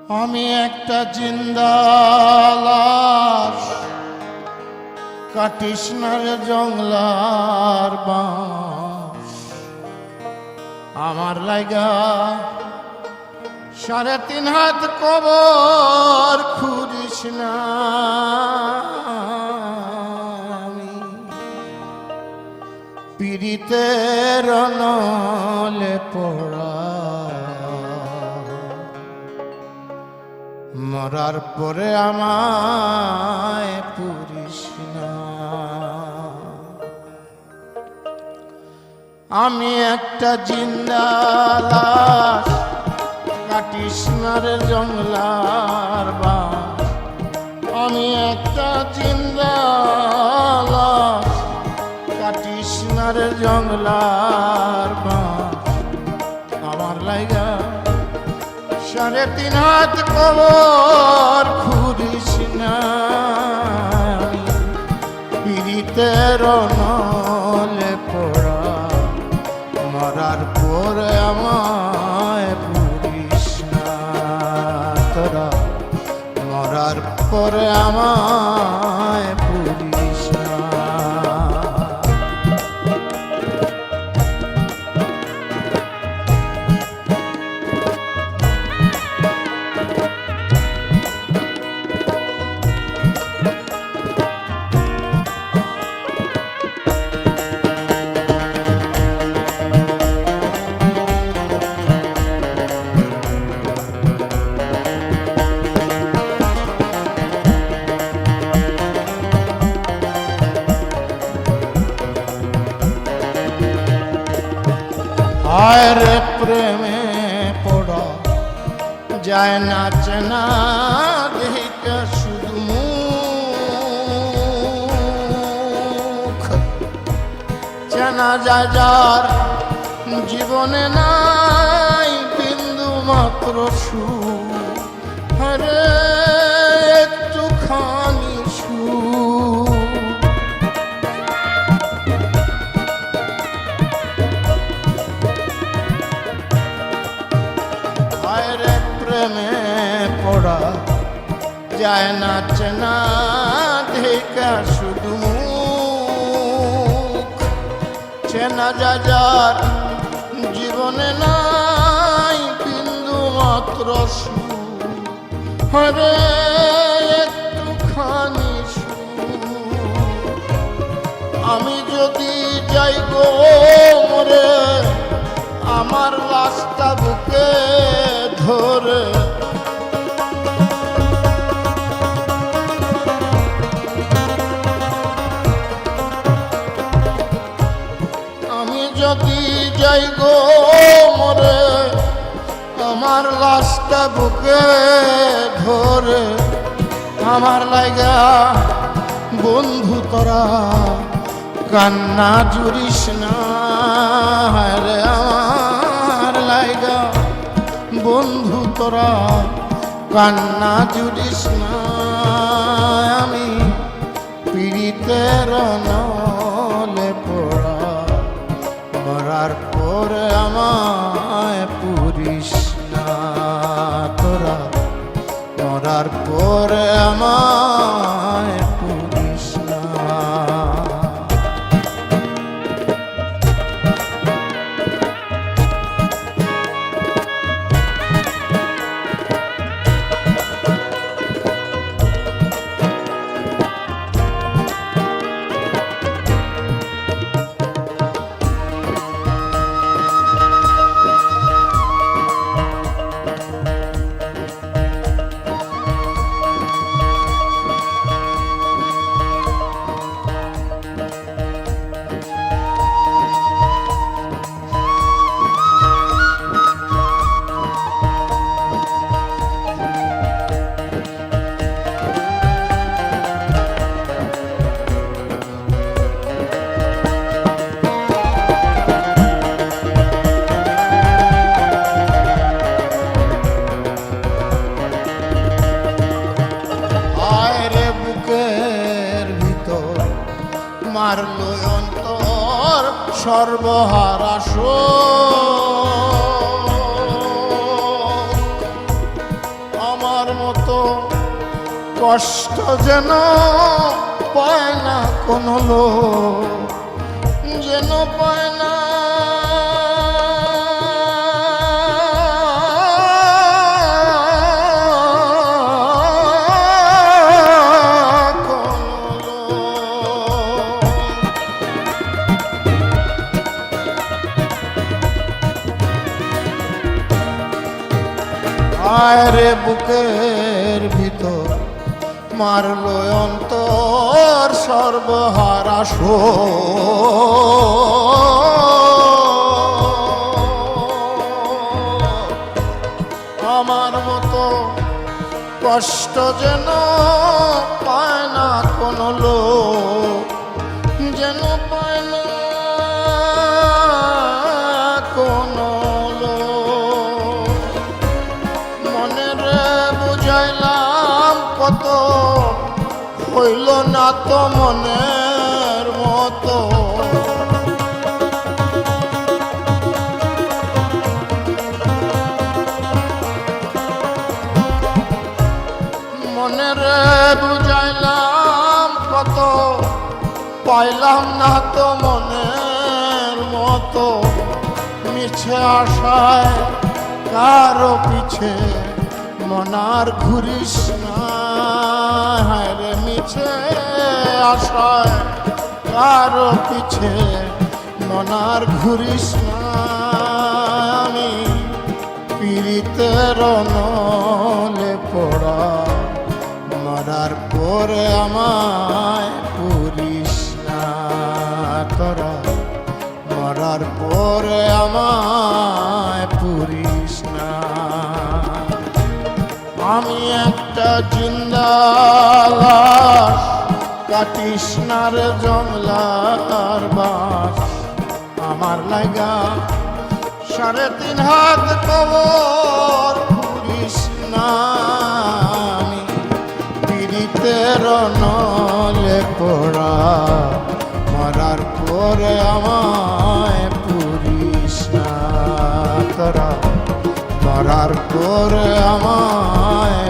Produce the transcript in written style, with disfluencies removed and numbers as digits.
আমি একটা জিন্দা লাশ, কাটিস না রে জংলার বাঁশ। আমার লাইগা 3.5 হাত কবর খুঁড়িস না। আমি পীড়িতের নলে পড়া, মরার পরে আমায় পুরিস না। আমি একটা জিন্দা লাশ, কাটিস না রে জংলার বাঁশ। আমি একটা জিন্দা লাশ, কাটিস না রে জংলার বাঁশ। আমার লাইগা 3.5 হাত কবর খুঁড়িস না। পীড়িতের নলে পড়া, মরার পরে আমায় পুরিস না। তোরা মরার পরে আমায় পুরিস না। হায় রে প্রেমে পড়া যায় না চেনা, দেহিটা শুধু মুখ। চেনা যায় যার জীবনে নাই বিন্দু মাত্র সুখ। হরে একটুখানি সুখ, প্রেমে পড়া যায় না চেনা, দেখা শুধু মুখ। চেনা যায় যার জীবনে নাই বিন্দু মাত্র সুখ। হরে একটুখানি সুখ। আমি যদি যাই গো মরে, আমার লাশটা বুকে ধরে, আমি যদি যাই গো মরে, আমার লাশটা বুকে ধরে। আমার লাইগা বন্ধু তোরা কান্না জুড়িস না। রে আমার লাইগা বন্ধু তোরা কান্না জুড়িস না। আমি পীড়িতের নলে পড়া, মরার পরে আমায় পুরিস না। তোরা মরার পরে আমায় পুরিস না। মারলো অন্তর সর্বহারা শোক। কষ্ট যেন পায় না কোনো লোক, যেন পায় না আরে বুকের ভিতর মারলো অন্তর সর্বহারা আমার মতো কষ্ট যেন পায় না কোনো লোক, যেন পায় না কোনো লোক। মনের বুঝাইলাম কত, হইল না তো মনের মতো। মনের বুঝাইলাম কত, পাইলাম না তো মনের মতো। মিছে আশায় কারো পিছে মনার ঘুরিস না, হায় রে মিছে আশায় কারো পিছে মনার ঘুরিস না। আমি পীড়িতের নলে পড়া, মরার পরে আমায় পুরিস না তোরা, মরার পরে আমায় পুরিস না। আমি একটা জিন্দা লাশ, কাটিস না রে জংলার বাস। আমার লাগা 3.5 হাত কবর পুরিস না। আমি পীড়িতের নলে পড়া, মরার পরে আমায় পুরিস না তোরা, মরার পরে আমায়